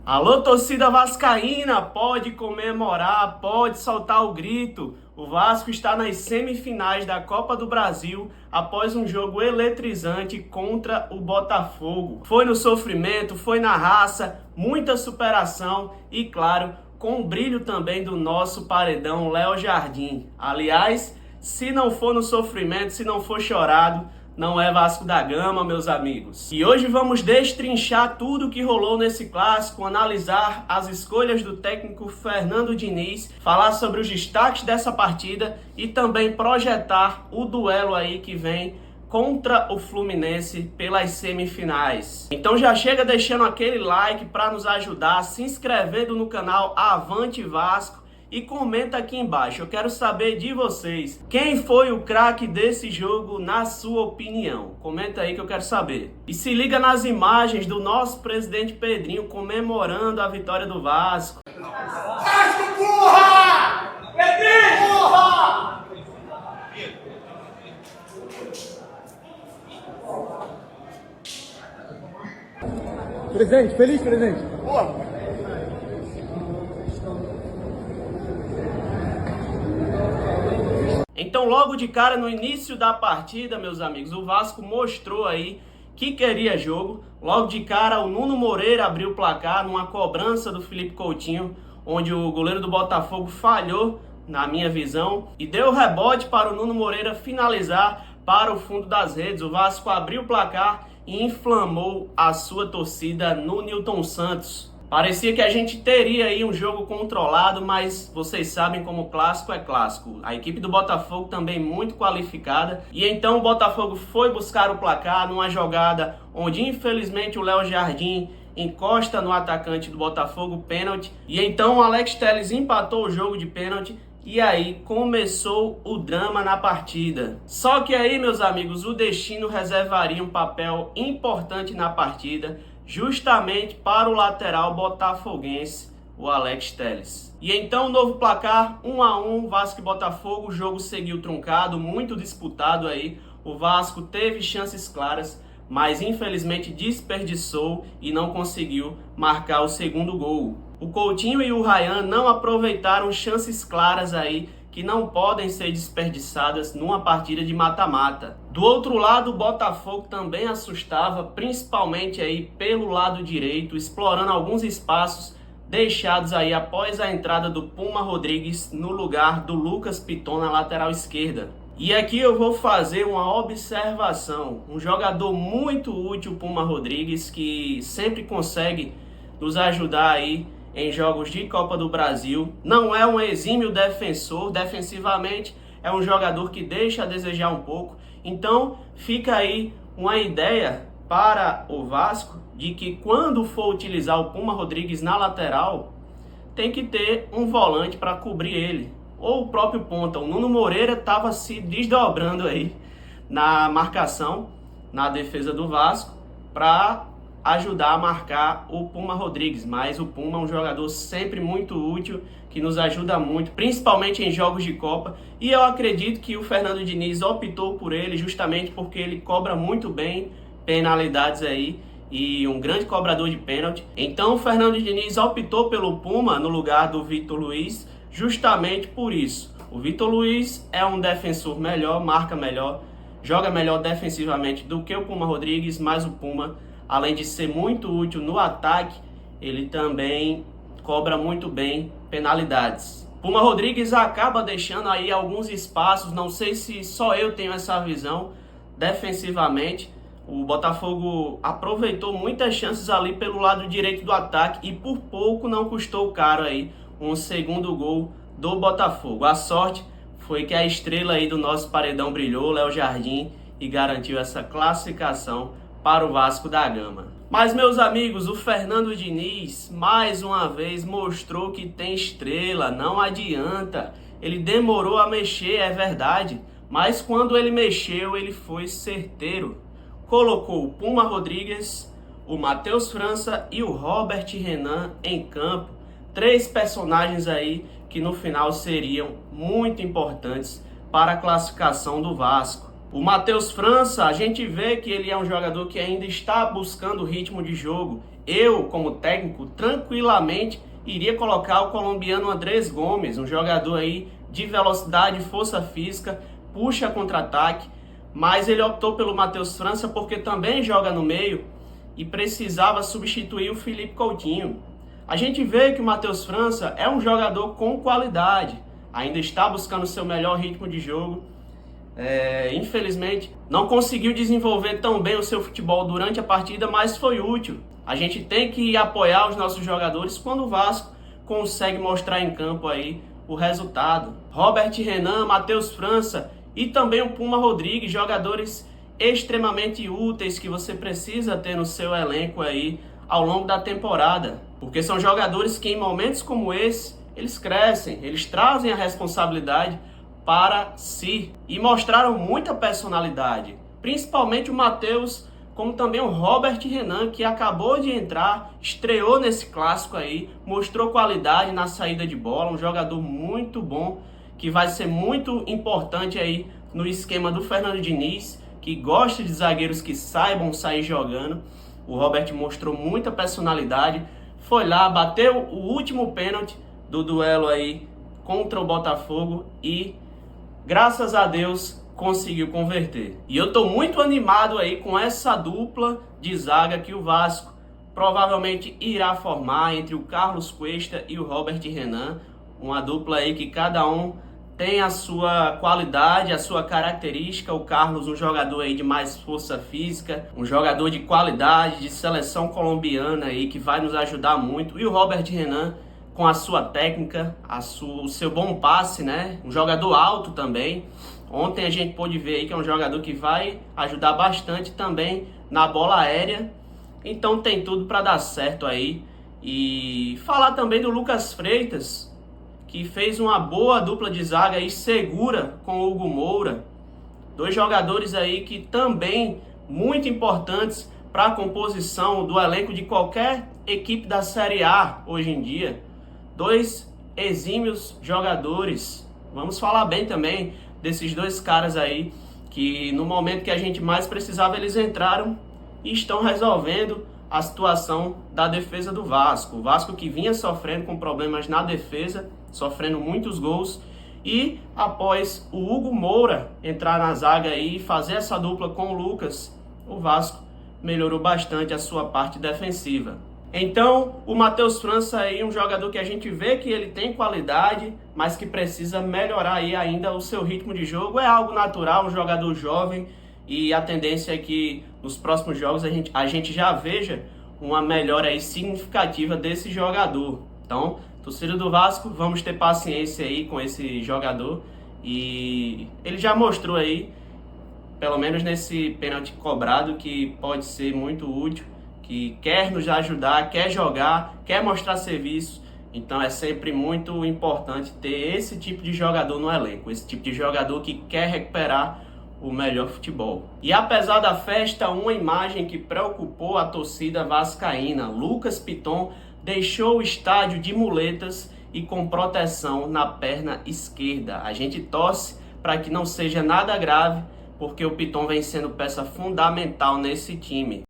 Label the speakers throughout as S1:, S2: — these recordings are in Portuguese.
S1: Alô, torcida vascaína, pode comemorar, pode soltar o grito. O Vasco está nas semifinais da Copa do Brasil após um jogo eletrizante contra o Botafogo. Foi no sofrimento, foi na raça, muita superação e, claro, com o brilho também do nosso paredão Léo Jardim. Aliás, se não for no sofrimento, se não for chorado, não é Vasco da Gama, meus amigos. E hoje vamos destrinchar tudo o que rolou nesse clássico, analisar as escolhas do técnico Fernando Diniz, falar sobre os destaques dessa partida e também projetar o duelo aí que vem contra o Fluminense pelas semifinais. Então já chega deixando aquele like para nos ajudar, se inscrevendo no canal Avante Vasco e comenta aqui embaixo. Eu quero saber de vocês, quem foi o craque desse jogo na sua opinião? Comenta aí que eu quero saber. E se liga nas imagens do nosso presidente Pedrinho comemorando a vitória do Vasco.
S2: Vasco, porra! Pedrinho! Porra!
S3: Presidente, feliz presidente.
S2: Porra!
S1: Então, logo de cara, no início da partida, meus amigos, o Vasco mostrou aí que queria jogo. Logo de cara, o Nuno Moreira abriu o placar numa cobrança do Felipe Coutinho, onde o goleiro do Botafogo falhou, na minha visão, e deu rebote para o Nuno Moreira finalizar para o fundo das redes. O Vasco abriu o placar e inflamou a sua torcida no Nilton Santos. Parecia que a gente teria aí um jogo controlado, mas vocês sabem como clássico é clássico. A equipe do Botafogo também muito qualificada. E então o Botafogo foi buscar o placar numa jogada onde infelizmente o Léo Jardim encosta no atacante do Botafogo, pênalti. E então o Alex Telles empatou o jogo de pênalti. E aí começou o drama na partida. Só que aí, meus amigos, o destino reservaria um papel importante na partida, justamente para o lateral botafoguense, o Alex Telles. E então, novo placar, 1-1, Vasco e Botafogo. O jogo seguiu truncado, muito disputado aí. O Vasco teve chances claras, mas infelizmente desperdiçou e não conseguiu marcar o segundo gol. O Coutinho e o Ryan não aproveitaram chances claras aí, que não podem ser desperdiçadas numa partida de mata-mata. Do outro lado, o Botafogo também assustava, principalmente aí pelo lado direito, explorando alguns espaços deixados aí após a entrada do Puma Rodrigues no lugar do Lucas Piton na lateral esquerda. E aqui eu vou fazer uma observação. Um jogador muito útil, Puma Rodrigues, que sempre consegue nos ajudar aí em jogos de Copa do Brasil. Não é um exímio defensor, defensivamente é um jogador que deixa a desejar um pouco. Então fica aí uma ideia para o Vasco de que quando for utilizar o Puma Rodrigues na lateral, tem que ter um volante para cobrir ele, ou o próprio ponta. O Nuno Moreira estava se desdobrando aí na marcação, na defesa do Vasco, para ajudar a marcar o Puma Rodrigues, mas o Puma é um jogador sempre muito útil, que nos ajuda muito, principalmente em jogos de Copa, e eu acredito que o Fernando Diniz optou por ele justamente porque ele cobra muito bem penalidades aí, e um grande cobrador de pênalti. Então o Fernando Diniz optou pelo Puma no lugar do Vitor Luiz, justamente por isso. O Vitor Luiz é um defensor melhor, marca melhor, joga melhor defensivamente do que o Puma Rodrigues, mas o Puma, além de ser muito útil no ataque, ele também cobra muito bem penalidades. Puma Rodrigues acaba deixando aí alguns espaços, não sei se só eu tenho essa visão, defensivamente. O Botafogo aproveitou muitas chances ali pelo lado direito do ataque e por pouco não custou caro aí um segundo gol do Botafogo. A sorte foi que a estrela aí do nosso paredão brilhou, Léo Jardim, e garantiu essa classificação para o Vasco da Gama. Mas, meus amigos, o Fernando Diniz mais uma vez mostrou que tem estrela, não adianta. Ele demorou a mexer, é verdade, mas quando ele mexeu, ele foi certeiro. Colocou o Puma Rodrigues, o Matheus França e o Robert Renan em campo. 3 personagens aí que no final seriam muito importantes para a classificação do Vasco. O Matheus França, a gente vê que ele é um jogador que ainda está buscando ritmo de jogo. eu, como técnico, tranquilamente iria colocar o colombiano Andrés Gomes, um jogador aí de velocidade, força física, puxa contra-ataque, mas ele optou pelo Matheus França porque também joga no meio e precisava substituir o Felipe Coutinho. A gente vê que o Matheus França é um jogador com qualidade, ainda está buscando seu melhor ritmo de jogo. Infelizmente, não conseguiu desenvolver tão bem o seu futebol durante a partida, mas foi útil. A gente tem que apoiar os nossos jogadores quando o Vasco consegue mostrar em campo aí o resultado. Robert Renan, Matheus França e também o Puma Rodrigues, jogadores extremamente úteis que você precisa ter no seu elenco aí ao longo da temporada, porque são jogadores que em momentos como esse, eles crescem, eles trazem a responsabilidade para si e mostraram muita personalidade, principalmente o Matheus, como também o Robert Renan, que acabou de entrar, estreou nesse clássico aí, mostrou qualidade na saída de bola, um jogador muito bom, que vai ser muito importante aí no esquema do Fernando Diniz, que gosta de zagueiros que saibam sair jogando. O Robert mostrou muita personalidade, foi lá, bateu o último pênalti do duelo aí contra o Botafogo e, graças a Deus, conseguiu converter. E eu tô muito animado aí com essa dupla de zaga que o Vasco provavelmente irá formar entre o Carlos Cuesta e o Robert Renan. Uma dupla aí que cada um tem a sua qualidade, a sua característica. O Carlos, um jogador aí de mais força física, um jogador de qualidade, de seleção colombiana aí, que vai nos ajudar muito. E o Robert Renan, com a sua técnica, o seu bom passe, né? Um jogador alto também. Ontem a gente pôde ver aí que é um jogador que vai ajudar bastante também na bola aérea. Então tem tudo para dar certo aí. E falar também do Lucas Freitas, que fez uma boa dupla de zaga aí segura com o Hugo Moura. Dois jogadores aí que também muito importantes para a composição do elenco de qualquer equipe da Série A hoje em dia. Dois exímios jogadores. Vamos falar bem também desses dois caras aí, que no momento que a gente mais precisava eles entraram e estão resolvendo a situação da defesa do Vasco. O Vasco que vinha sofrendo com problemas na defesa, sofrendo muitos gols, e após o Hugo Moura entrar na zaga aí e fazer essa dupla com o Lucas, o Vasco melhorou bastante a sua parte defensiva. Então, o Matheus França aí, um jogador que a gente vê que ele tem qualidade, mas que precisa melhorar aí ainda o seu ritmo de jogo. É algo natural, um jogador jovem, e a tendência é que nos próximos jogos a gente já veja uma melhora aí significativa desse jogador. Então, torcida do Vasco, vamos ter paciência aí com esse jogador, e ele já mostrou aí, pelo menos nesse pênalti cobrado, que pode ser muito útil, que quer nos ajudar, quer jogar, quer mostrar serviço. Então é sempre muito importante ter esse tipo de jogador no elenco, esse tipo de jogador que quer recuperar o melhor futebol. E apesar da festa, uma imagem que preocupou a torcida vascaína: Lucas Piton deixou o estádio de muletas e com proteção na perna esquerda. A gente torce para que não seja nada grave, porque o Piton vem sendo peça fundamental nesse time.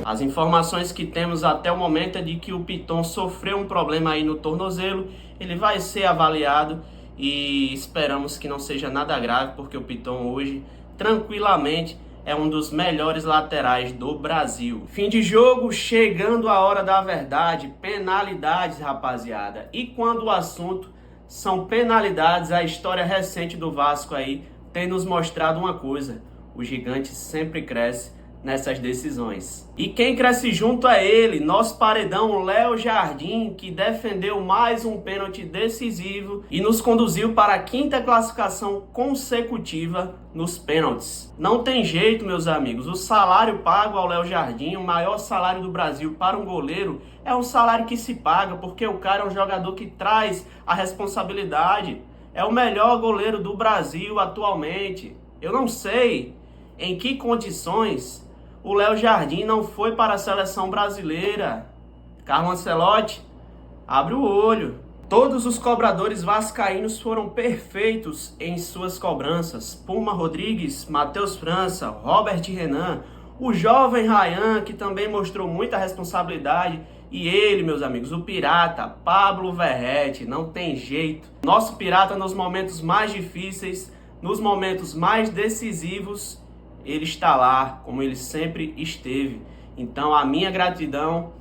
S1: As informações que temos até o momento é de que o Piton sofreu um problema aí no tornozelo. Ele vai ser avaliado e esperamos que não seja nada grave, porque o Piton hoje, tranquilamente, é um dos melhores laterais do Brasil. Fim de jogo, chegando a hora da verdade. Penalidades, rapaziada. E quando o assunto são penalidades, a história recente do Vasco aí tem nos mostrado uma coisa: o gigante sempre cresce nessas decisões. E quem cresce junto é ele, nosso paredão Léo Jardim, que defendeu mais um pênalti decisivo e nos conduziu para a 5ª classificação consecutiva nos pênaltis. Não tem jeito, meus amigos, o salário pago ao Léo Jardim, o maior salário do Brasil para um goleiro, é um salário que se paga, porque o cara é um jogador que traz a responsabilidade. É o melhor goleiro do Brasil atualmente. Eu não sei em que condições o Léo Jardim não foi para a seleção brasileira. Carlo Ancelotti, abre o olho. Todos os cobradores vascaínos foram perfeitos em suas cobranças. Puma Rodrigues, Matheus França, Robert Renan, o jovem Ryan, que também mostrou muita responsabilidade, e ele, meus amigos, o Pirata, Pablo Verratti, não tem jeito. Nosso Pirata, nos momentos mais difíceis, nos momentos mais decisivos, ele está lá, como ele sempre esteve. Então a minha gratidão,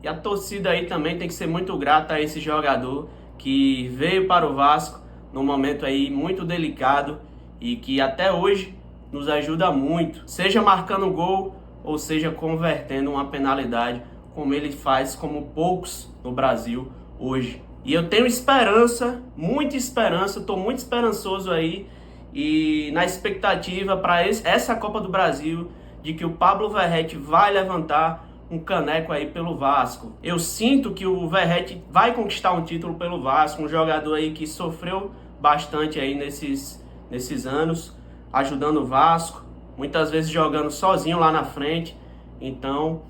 S1: e a torcida aí também tem que ser muito grata a esse jogador que veio para o Vasco num momento aí muito delicado e que até hoje nos ajuda muito, seja marcando um gol ou seja convertendo uma penalidade, como ele faz como poucos no Brasil hoje. E eu tenho esperança, muita esperança, estou muito esperançoso aí e na expectativa para essa Copa do Brasil de que o Pablo Verratti vai levantar um caneco aí pelo Vasco. Eu sinto que o Verratti vai conquistar um título pelo Vasco, um jogador aí que sofreu bastante aí nesses anos, ajudando o Vasco, muitas vezes jogando sozinho lá na frente. Então,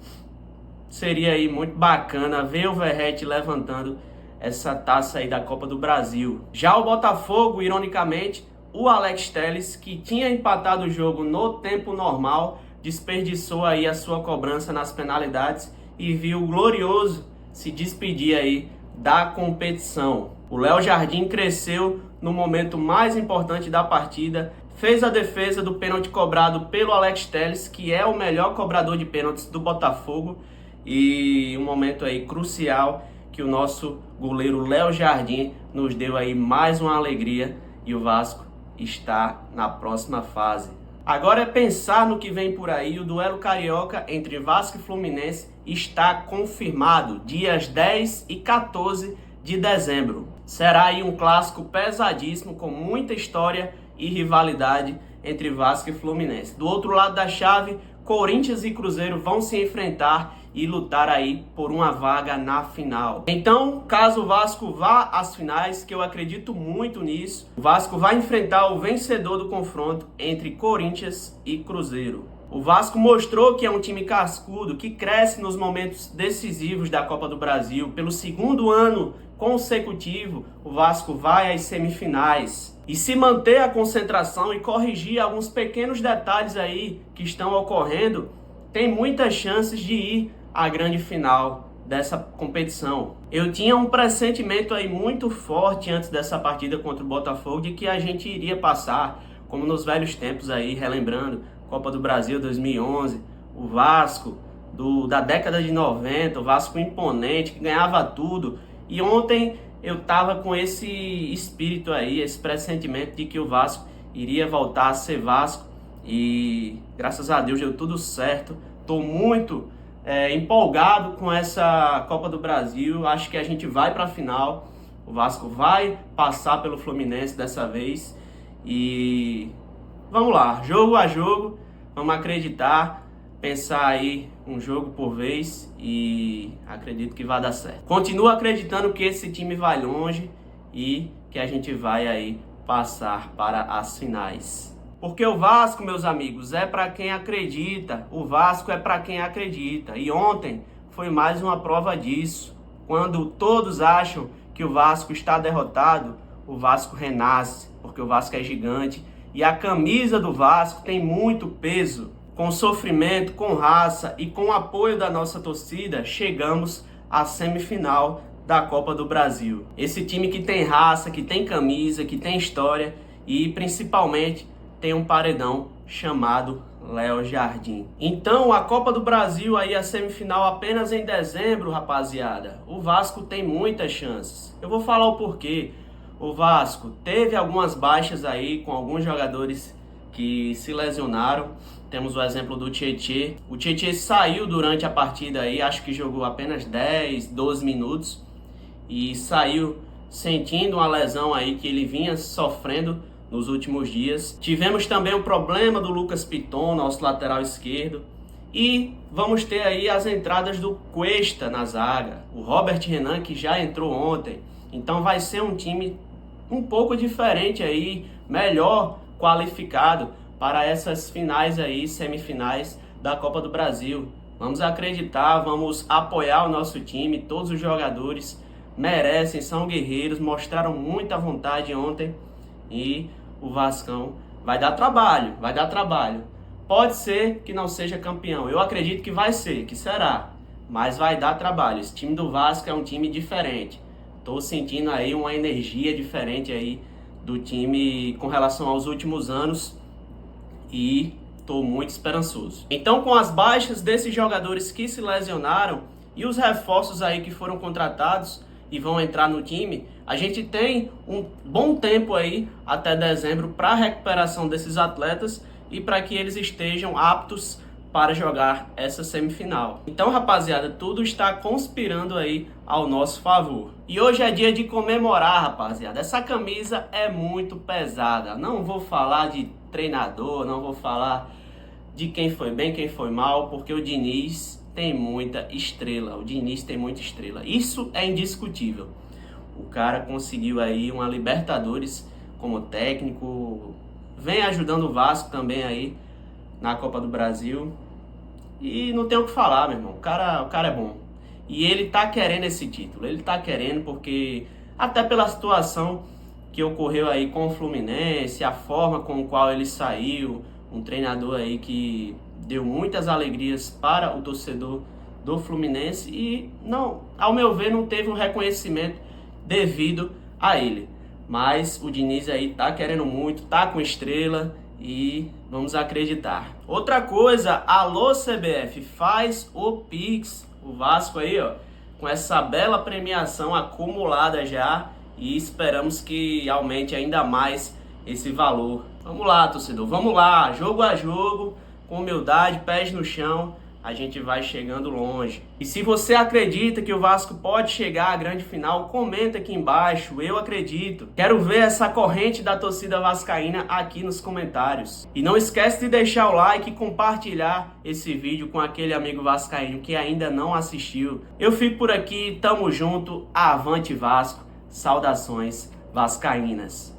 S1: seria aí muito bacana ver o Verratti levantando essa taça aí da Copa do Brasil. Já o Botafogo, ironicamente, o Alex Telles, que tinha empatado o jogo no tempo normal, desperdiçou aí a sua cobrança nas penalidades e viu o Glorioso se despedir aí da competição. O Léo Jardim cresceu no momento mais importante da partida, fez a defesa do pênalti cobrado pelo Alex Telles, que é o melhor cobrador de pênaltis do Botafogo, e um momento aí crucial que o nosso goleiro Léo Jardim nos deu aí mais uma alegria, e o Vasco está na próxima fase. Agora é pensar no que vem por aí. O duelo carioca entre Vasco e Fluminense está confirmado, dias 10 e 14 de dezembro. Será aí um clássico pesadíssimo, com muita história e rivalidade entre Vasco e Fluminense. Do outro lado da chave, Corinthians e Cruzeiro vão se enfrentar e lutar aí por uma vaga na final. Então, caso o Vasco vá às finais, que eu acredito muito nisso, o Vasco vai enfrentar o vencedor do confronto entre Corinthians e Cruzeiro. O Vasco mostrou que é um time cascudo, que cresce nos momentos decisivos da Copa do Brasil. Pelo segundo ano consecutivo, o Vasco vai às semifinais. E se manter a concentração e corrigir alguns pequenos detalhes aí que estão ocorrendo, tem muitas chances de ir à grande final dessa competição. Eu tinha um pressentimento aí muito forte antes dessa partida contra o Botafogo de que a gente iria passar, como nos velhos tempos aí, relembrando, Copa do Brasil 2011, o Vasco da década de 90, o Vasco imponente, que ganhava tudo. E ontem eu tava com esse espírito aí, esse pressentimento de que o Vasco iria voltar a ser Vasco, e graças a Deus deu tudo certo. Tô muito empolgado com essa Copa do Brasil. Acho que a gente vai para a final. O Vasco vai passar pelo Fluminense dessa vez. E vamos lá, jogo a jogo, vamos acreditar, pensar aí um jogo por vez, e acredito que vai dar certo. Continuo acreditando que esse time vai longe e que a gente vai aí passar para as finais. Porque o Vasco, meus amigos, é para quem acredita. O Vasco é para quem acredita. E ontem foi mais uma prova disso. Quando todos acham que o Vasco está derrotado, o Vasco renasce, porque o Vasco é gigante. E a camisa do Vasco tem muito peso. Com sofrimento, com raça e com o apoio da nossa torcida, chegamos à semifinal da Copa do Brasil. Esse time que tem raça, que tem camisa, que tem história e principalmente tem um paredão chamado Léo Jardim. Então a Copa do Brasil aí, a semifinal apenas em dezembro, rapaziada. O Vasco tem muitas chances. Eu vou falar o porquê. O Vasco teve algumas baixas aí com alguns jogadores que se lesionaram. Temos o exemplo do Tietê. O Tietê saiu durante a partida aí, acho que jogou apenas 10, 12 minutos e saiu sentindo uma lesão aí que ele vinha sofrendo nos últimos dias. Tivemos também o problema do Lucas Piton, nosso lateral esquerdo. E vamos ter aí as entradas do Cuesta na zaga, o Robert Renan, que já entrou ontem. Então vai ser um time um pouco diferente aí, melhor qualificado para essas finais aí, semifinais da Copa do Brasil. Vamos acreditar, vamos apoiar o nosso time, todos os jogadores merecem, são guerreiros, mostraram muita vontade ontem e o Vascão vai dar trabalho, vai dar trabalho. Pode ser que não seja campeão, eu acredito que vai ser, que será, mas vai dar trabalho. Esse time do Vasco é um time diferente. Tô sentindo aí uma energia diferente aí do time com relação aos últimos anos e tô muito esperançoso. Então, com as baixas desses jogadores que se lesionaram e os reforços aí que foram contratados e vão entrar no time, a gente tem um bom tempo aí até dezembro para a recuperação desses atletas e para que eles estejam aptos para jogar essa semifinal. Então, rapaziada, tudo está conspirando aí ao nosso favor. E hoje é dia de comemorar, rapaziada. Essa camisa é muito pesada. Não vou falar de treinador, não vou falar de quem foi bem, quem foi mal, porque o Diniz tem muita estrela. O Diniz tem muita estrela. Isso é indiscutível. O cara conseguiu aí uma Libertadores como técnico, vem ajudando o Vasco também aí na Copa do Brasil. E não tem o que falar, meu irmão. O cara é bom. E ele tá querendo esse título. Ele tá querendo porque, até pela situação que ocorreu aí com o Fluminense, a forma com a qual ele saiu, um treinador aí que deu muitas alegrias para o torcedor do Fluminense e, não, ao meu ver, não teve um reconhecimento devido a ele. Mas o Diniz aí tá querendo muito, tá com estrela e vamos acreditar. Outra coisa, alô CBF, faz o Pix. O Vasco aí, ó, com essa bela premiação acumulada já e esperamos que aumente ainda mais esse valor. Vamos lá, torcedor, vamos lá, jogo a jogo, com humildade, pés no chão, a gente vai chegando longe. E se você acredita que o Vasco pode chegar à grande final, comenta aqui embaixo, eu acredito. Quero ver essa corrente da torcida vascaína aqui nos comentários. E não esquece de deixar o like e compartilhar esse vídeo com aquele amigo vascaíno que ainda não assistiu. Eu fico por aqui, tamo junto, avante Vasco, saudações vascaínas.